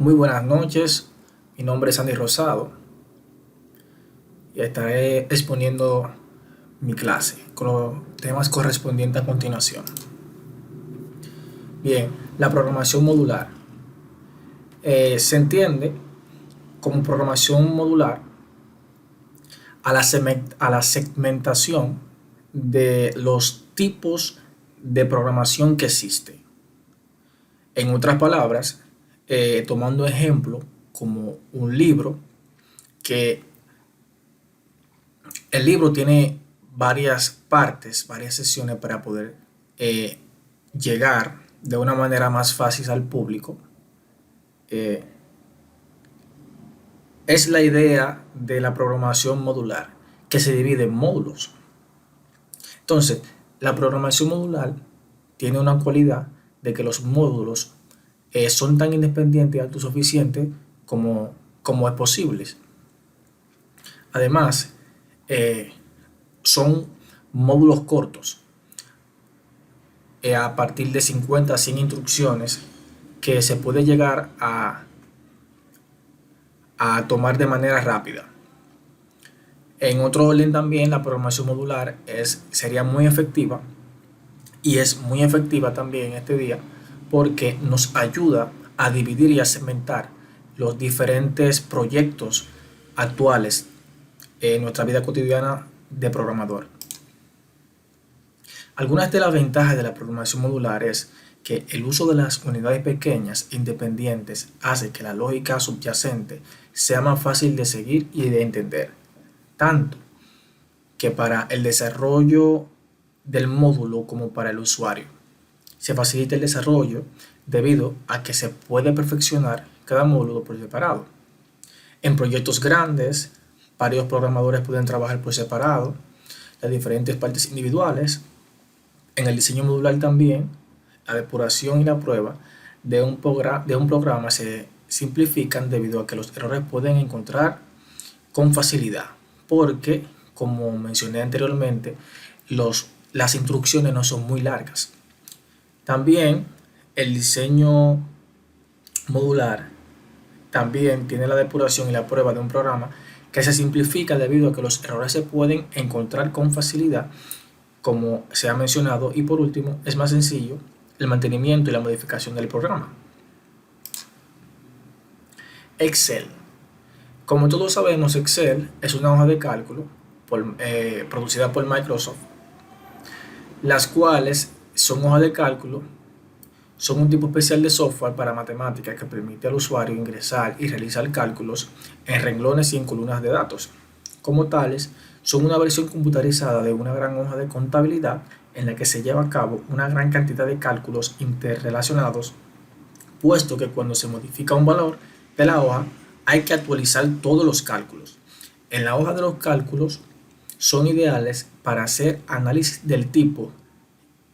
Muy buenas noches, mi nombre es Andy Rosado y estaré exponiendo mi clase con los temas correspondientes a continuación. Bien, la programación modular. Se entiende como programación modular a la segmentación de los tipos de programación que existe. En otras palabras, tomando ejemplo como un libro, que el libro tiene varias partes, varias secciones para poder eh, llegar de una manera más fácil al público. Eh, es la idea de la programación modular, que se divide en módulos. Entonces, la programación modular tiene una cualidad de que los módulos son tan independientes y autosuficientes como es posible. Además, eh, son módulos cortos, a partir de 50 a 100 instrucciones que se puede llegar a tomar de manera rápida. En otro orden también, la programación modular sería muy efectiva y es muy efectiva también este día porque nos ayuda a dividir y a segmentar los diferentes proyectos actuales en nuestra vida cotidiana de programador. Algunas de las ventajas de la programación modular es que el uso de las unidades pequeñas e independientes hace que la lógica subyacente sea más fácil de seguir y de entender, tanto que para el desarrollo del módulo como para el usuario. Se facilita el desarrollo debido a que se puede perfeccionar cada módulo por separado. En proyectos grandes, varios programadores pueden trabajar por separado las diferentes partes individuales. En el diseño modular también, la depuración y la prueba de un programa se simplifican debido a que los errores pueden encontrar con facilidad, porque, como mencioné anteriormente, las instrucciones no son muy largas. También el diseño modular también tiene la depuración y la prueba de un programa que se simplifica debido a que los errores se pueden encontrar con facilidad, como se ha mencionado, y por último es más sencillo el mantenimiento y la modificación del programa. Excel. Como todos sabemos, Excel es una hoja de cálculo producida por Microsoft, las cuales son hojas de cálculo, son un tipo especial de software para matemáticas que permite al usuario ingresar y realizar cálculos en renglones y en columnas de datos. Como tales, son una versión computarizada de una gran hoja de contabilidad en la que se lleva a cabo una gran cantidad de cálculos interrelacionados, puesto que cuando se modifica un valor de la hoja hay que actualizar todos los cálculos. En la hoja de los cálculos son ideales para hacer análisis del tipo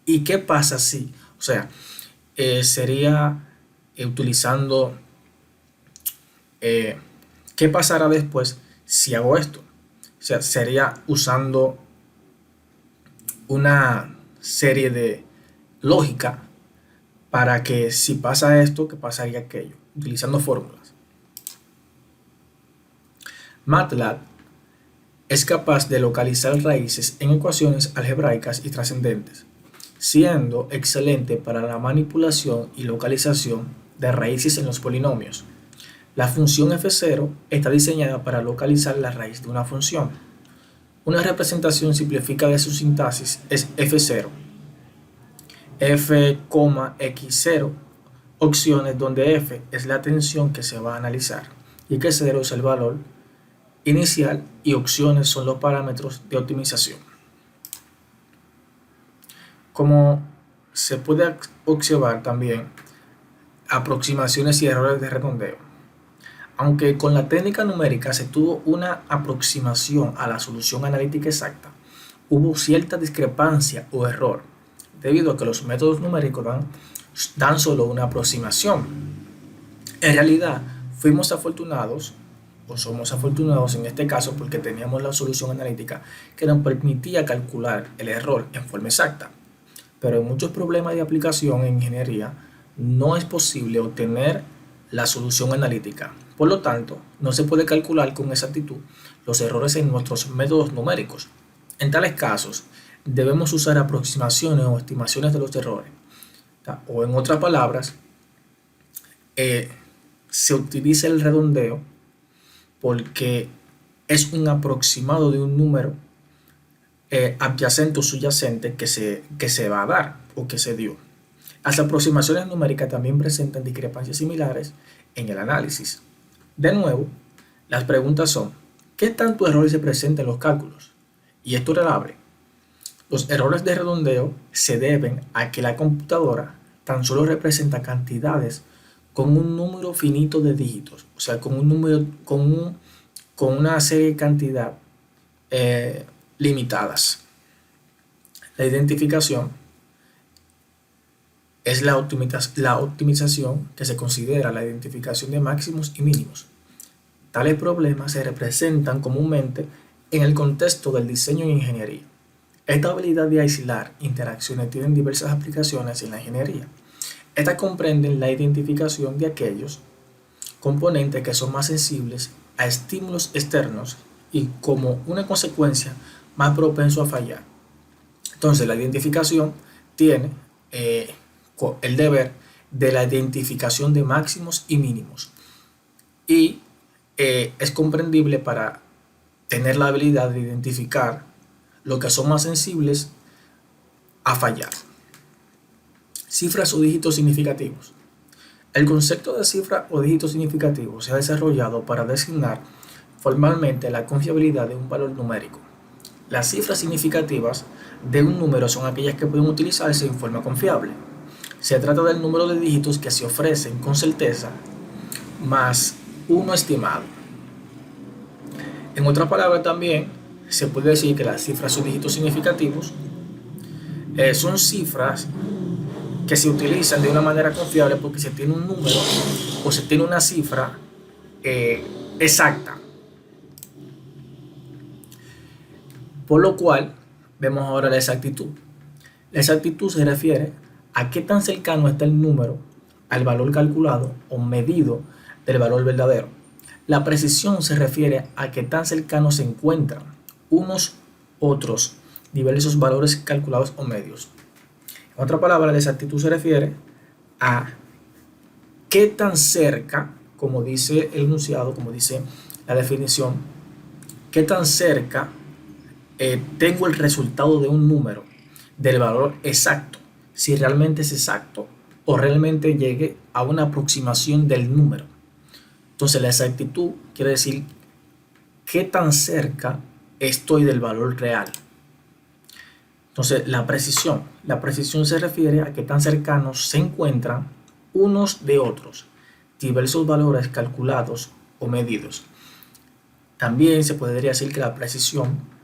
¿y qué pasa si? O sea, sería utilizando ¿qué pasará después si hago esto? O sea, sería usando una serie de lógica para que si pasa esto, que pasaría aquello, utilizando fórmulas. MATLAB es capaz de localizar raíces en ecuaciones algebraicas y trascendentes, siendo excelente para la manipulación y localización de raíces en los polinomios. La función f0 está diseñada para localizar la raíz de una función. Una representación simplificada de su sintaxis es f0, f,x0, opciones donde f es la tensión que se va a analizar y que 0 es el valor inicial y opciones son los parámetros de optimización. Como se puede observar también, aproximaciones y errores de redondeo. Aunque con la técnica numérica se tuvo una aproximación a la solución analítica exacta, hubo cierta discrepancia o error, debido a que los métodos numéricos dan solo una aproximación. En realidad, fuimos afortunados, o somos afortunados en este caso, porque teníamos la solución analítica que nos permitía calcular el error en forma exacta. Pero en muchos problemas de aplicación en ingeniería no es posible obtener la solución analítica. Por lo tanto, no se puede calcular con exactitud los errores en nuestros métodos numéricos. En tales casos, debemos usar aproximaciones o estimaciones de los errores. O en otras palabras, se utiliza el redondeo porque es un aproximado de un número adyacente o subyacente que se va a dar o que se dio. Las aproximaciones numéricas también presentan discrepancias similares en el análisis. De nuevo, las preguntas son: ¿qué tanto error se presenta en los cálculos? Y esto es relevable. Los errores de redondeo se deben a que la computadora tan solo representa cantidades con un número finito de dígitos, o sea, con una serie de cantidad limitadas. La identificación es la optimización que se considera la identificación de máximos y mínimos. Tales problemas se representan comúnmente en el contexto del diseño e ingeniería. Esta habilidad de aislar interacciones tiene diversas aplicaciones en la ingeniería. Estas comprenden la identificación de aquellos componentes que son más sensibles a estímulos externos y, como una consecuencia, más propensos a fallar. Entonces, la identificación tiene el deber de la identificación de máximos y mínimos y es comprendible para tener la habilidad de identificar lo que son más sensibles a fallar. Cifras o dígitos significativos. El concepto de cifra o dígito significativo se ha desarrollado para designar formalmente la confiabilidad de un valor numérico. Las cifras significativas de un número son aquellas que pueden utilizarse en forma confiable. Se trata del número de dígitos que se ofrecen con certeza más uno estimado. En otras palabras, también se puede decir que las cifras o dígitos significativos son cifras que se utilizan de una manera confiable porque se tiene un número o se tiene una cifra exacta. Por lo cual, vemos ahora la exactitud. La exactitud se refiere a qué tan cercano está el número al valor calculado o medido del valor verdadero. La precisión se refiere a qué tan cercanos se encuentran unos otros diversos valores calculados o medios. En otra palabra, la exactitud se refiere a qué tan cerca, como dice el enunciado, como dice la definición, qué tan cerca tengo el resultado de un número del valor exacto, si realmente es exacto o realmente llegue a una aproximación del número. Entonces, la exactitud quiere decir qué tan cerca estoy del valor real. Entonces, la precisión se refiere a qué tan cercanos se encuentran unos de otros diversos valores calculados o medidos. También se podría decir que la precisión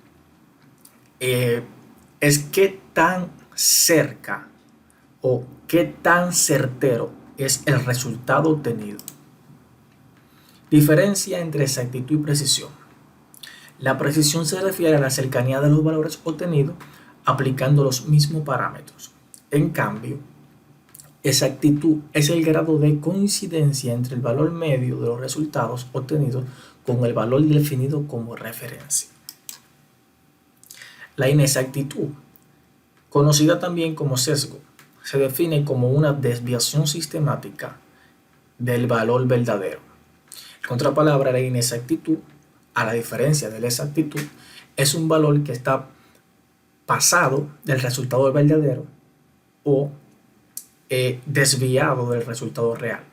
es qué tan cerca o qué tan certero es el resultado obtenido. Diferencia entre exactitud y precisión. La precisión se refiere a la cercanía de los valores obtenidos aplicando los mismos parámetros. En cambio, exactitud es el grado de coincidencia entre el valor medio de los resultados obtenidos con el valor definido como referencia. La inexactitud, conocida también como sesgo, se define como una desviación sistemática del valor verdadero. En otra palabra, la inexactitud, a la diferencia de la exactitud, es un valor que está pasado del resultado verdadero o desviado del resultado real.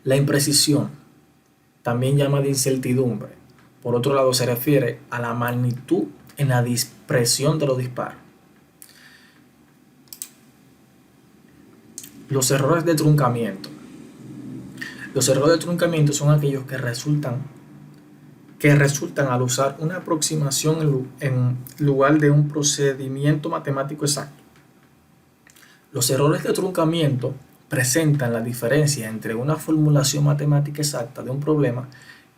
La imprecisión, también llamada de incertidumbre, por otro lado, se refiere a la magnitud en la dispersión de los disparos. Los errores de truncamiento. Los errores de truncamiento son aquellos que resultan al usar una aproximación en lugar de un procedimiento matemático exacto. Los errores de truncamiento presentan la diferencia entre una formulación matemática exacta de un problema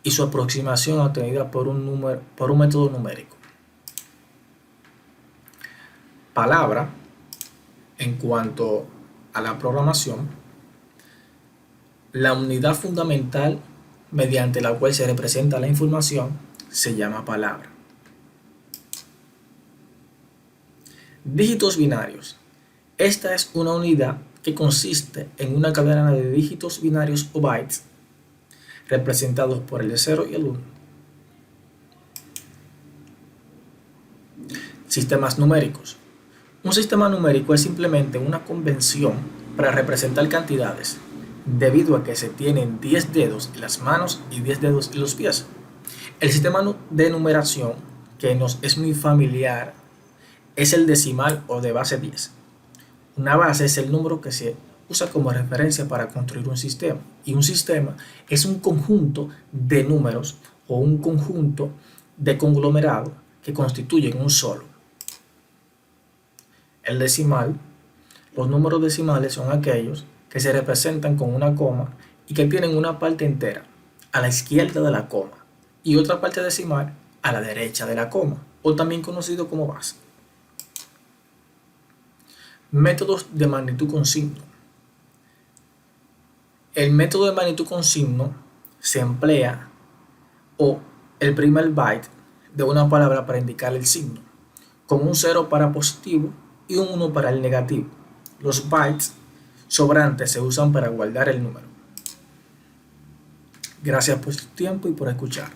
y su aproximación obtenida por un método numérico. Palabra, en cuanto a la programación, La unidad fundamental mediante la cual se representa la información se llama palabra. Dígitos binarios. Esta es una unidad que consiste en una cadena de dígitos binarios o bytes representados por el 0 y el 1. Sistemas numéricos. Un sistema numérico es simplemente una convención para representar cantidades, debido a que se tienen 10 dedos en las manos y 10 dedos en los pies. El sistema de numeración que nos es muy familiar es el decimal o de base 10. Una base es el número que se usa como referencia para construir un sistema, y un sistema es un conjunto de números o un conjunto de conglomerados que constituyen un solo. El decimal. Los números decimales son aquellos que se representan con una coma y que tienen una parte entera a la izquierda de la coma y otra parte decimal a la derecha de la coma, o también conocido como base. Métodos de magnitud con signo. El método de magnitud con signo se emplea o el primer byte de una palabra para indicar el signo, con un 0 para positivo y un 1 para el negativo. Los bytes sobrantes se usan para guardar el número. Gracias por su tiempo y por escuchar.